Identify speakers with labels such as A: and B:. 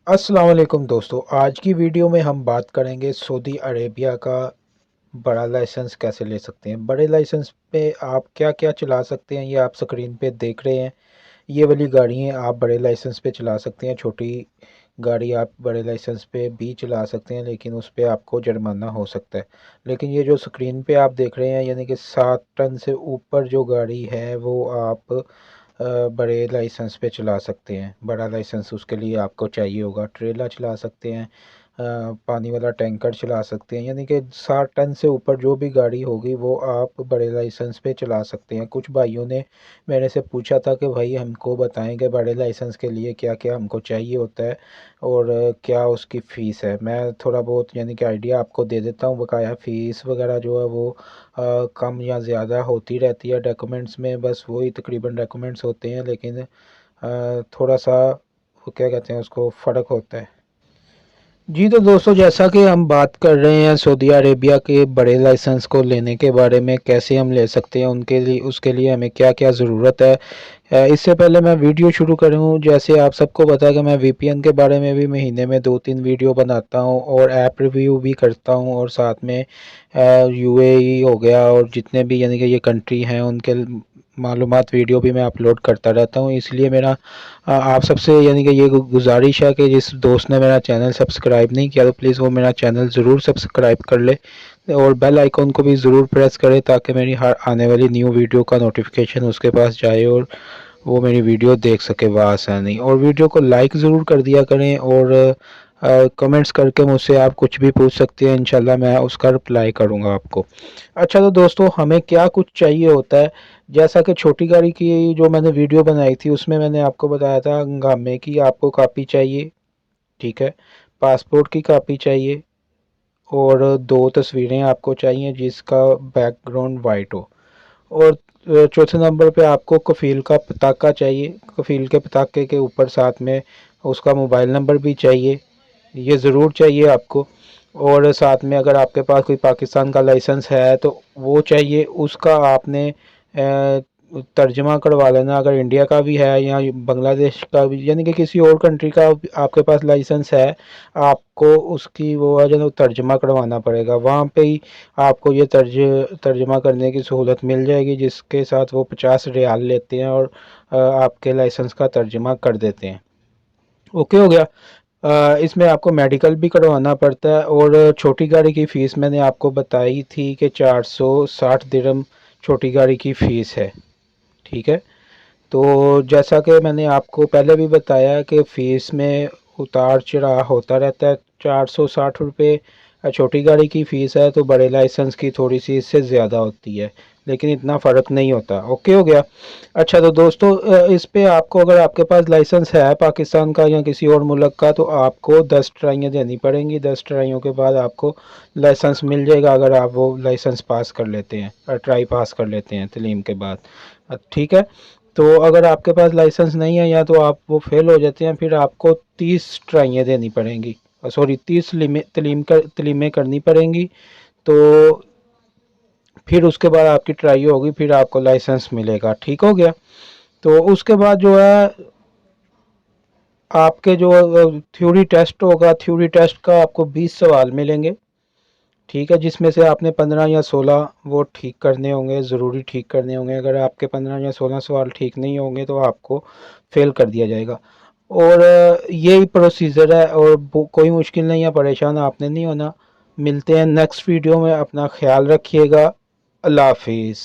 A: अस्सलाम वालेकुम दोस्तों। आज की वीडियो में हम बात करेंगे सऊदी अरेबिया का बड़ा लाइसेंस कैसे ले सकते हैं। बड़े लाइसेंस पे आप क्या क्या चला सकते हैं, ये आप स्क्रीन पे देख रहे हैं। ये वाली गाड़ी हैं आप बड़े लाइसेंस पे चला सकते हैं। छोटी गाड़ी आप बड़े लाइसेंस पे भी चला सकते हैं, लेकिन उस पे आपको जुर्माना हो सकता है। लेकिन ये जो स्क्रीन पे आप देख रहे हैं, यानी कि 7 टन से ऊपर जो गाड़ी है वो आप बड़े लाइसेंस पे चला सकते हैं। बड़ा लाइसेंस उसके लिए आपको चाहिए होगा। ट्रेला चला सकते हैं, पानी वाला टैंकर चला सकते हैं, यानी कि 60 टन से ऊपर जो भी गाड़ी होगी वो आप बड़े लाइसेंस पे चला सकते हैं। कुछ भाइयों ने मेरे से पूछा था कि भाई हमको बताएं कि बड़े लाइसेंस के लिए क्या क्या हमको चाहिए होता है और क्या उसकी फ़ीस है। मैं थोड़ा बहुत यानी कि आइडिया आपको दे देता हूँ। बकाया फ़ीस वगैरह जो है वो कम या ज़्यादा होती रहती है। डॉक्यूमेंट्स में बस वही तकरीबन डॉक्यूमेंट्स होते हैं, लेकिन थोड़ा सा वो क्या कहते हैं उसको फ़र्क होता है। जी तो दोस्तों, जैसा कि हम बात कर रहे हैं सऊदी अरेबिया के बड़े लाइसेंस को लेने के बारे में, कैसे हम ले सकते हैं, उनके लिए उसके लिए हमें क्या क्या ज़रूरत है। इससे पहले मैं वीडियो शुरू करूँ, जैसे आप सबको पता है कि मैं वीपीएन के बारे में भी महीने में 2-3 वीडियो बनाता हूँ और ऐप रिव्यू भी करता हूँ, और साथ में यूएई हो गया और जितने भी यानी कि ये कंट्री हैं उनके मालूमात वीडियो भी मैं अपलोड करता रहता हूँ। इसलिए मेरा आप सबसे यानी कि ये गुजारिश है कि जिस दोस्त ने मेरा चैनल सब्सक्राइब नहीं किया तो प्लीज़ वो मेरा चैनल ज़रूर सब्सक्राइब कर ले और बेल आइकॉन को भी ज़रूर प्रेस करे, ताकि मेरी हर आने वाली न्यू वीडियो का नोटिफिकेशन उसके पास जाए और वो मेरी वीडियो देख सके बआसानी। और वीडियो को लाइक ज़रूर कर दिया करें और कमेंट्स करके मुझसे आप कुछ भी पूछ सकते हैं, इंशाल्लाह मैं उसका रिप्लाई करूँगा आपको। अच्छा तो दोस्तों, हमें क्या कुछ चाहिए होता है। जैसा कि छोटी गाड़ी की जो मैंने वीडियो बनाई थी उसमें मैंने आपको बताया था हंगामे की आपको कापी चाहिए, ठीक है। पासपोर्ट की कापी चाहिए और 2 तस्वीरें आपको चाहिए जिसका बैकग्राउंड वाइट हो। और चौथे नंबर पे आपको कफ़ील का पताका चाहिए। कफ़ील के पताके के ऊपर साथ में उसका मोबाइल नंबर भी चाहिए, ये ज़रूर चाहिए आपको। और साथ में अगर आपके पास कोई पाकिस्तान का लाइसेंस है तो वो चाहिए, उसका आपने तर्जमा करवा लेना। अगर इंडिया का भी है या बांग्लादेश का भी, यानी कि किसी और कंट्री का आपके पास लाइसेंस है, आपको उसकी वो है जो तर्जमा करवाना पड़ेगा। वहाँ पे ही आपको ये तर्जमा करने की सहूलत मिल जाएगी, जिसके साथ वो 50 रियाल लेते हैं और आपके लाइसेंस का तर्जमा कर देते हैं। ओके हो गया। इसमें आपको मेडिकल भी करवाना पड़ता है। और छोटी गाड़ी की फ़ीस मैंने आपको बताई थी कि 460 दिरहम छोटी गाड़ी की फ़ीस है, ठीक है। तो जैसा कि मैंने आपको पहले भी बताया कि फ़ीस में उतार चढ़ाव होता रहता है। 460 रुपये छोटी गाड़ी की फ़ीस है, तो बड़े लाइसेंस की थोड़ी सी इससे ज़्यादा होती है, लेकिन इतना फ़र्क नहीं होता। ओके हो गया। अच्छा तो दोस्तों, इस पे आपको अगर आपके पास लाइसेंस है पाकिस्तान का या किसी और मुल्क का तो आपको 10 ट्राइयाँ देनी पड़ेंगी। 10 ट्राइयों के बाद आपको लाइसेंस मिल जाएगा, अगर आप वो लाइसेंस पास कर लेते हैं और ट्राई पास कर लेते हैं तलीम के बाद। ठीक है। तो अगर आपके पास लाइसेंस नहीं है या तो आप वो फेल हो जाते हैं, फिर आपको 30 ट्राइयाँ देनी पड़ेंगी, सॉरी 30 तलीमें करनी पड़ेंगी। तो फिर उसके बाद आपकी ट्राई होगी, फिर आपको लाइसेंस मिलेगा। ठीक हो गया। तो उसके बाद जो है आपके जो थ्योरी टेस्ट होगा, थ्योरी टेस्ट का आपको 20 सवाल मिलेंगे, ठीक है, जिसमें से आपने 15 या 16 वो ठीक करने होंगे, ज़रूरी ठीक करने होंगे। अगर आपके 15 या 16 सवाल ठीक नहीं होंगे तो आपको फेल कर दिया जाएगा। और यही प्रोसीजर है और कोई मुश्किल नहीं है, परेशान आपने नहीं होना। मिलते हैं नेक्स्ट वीडियो में, अपना ख्याल रखिएगा। अल्लाह हाफिज़।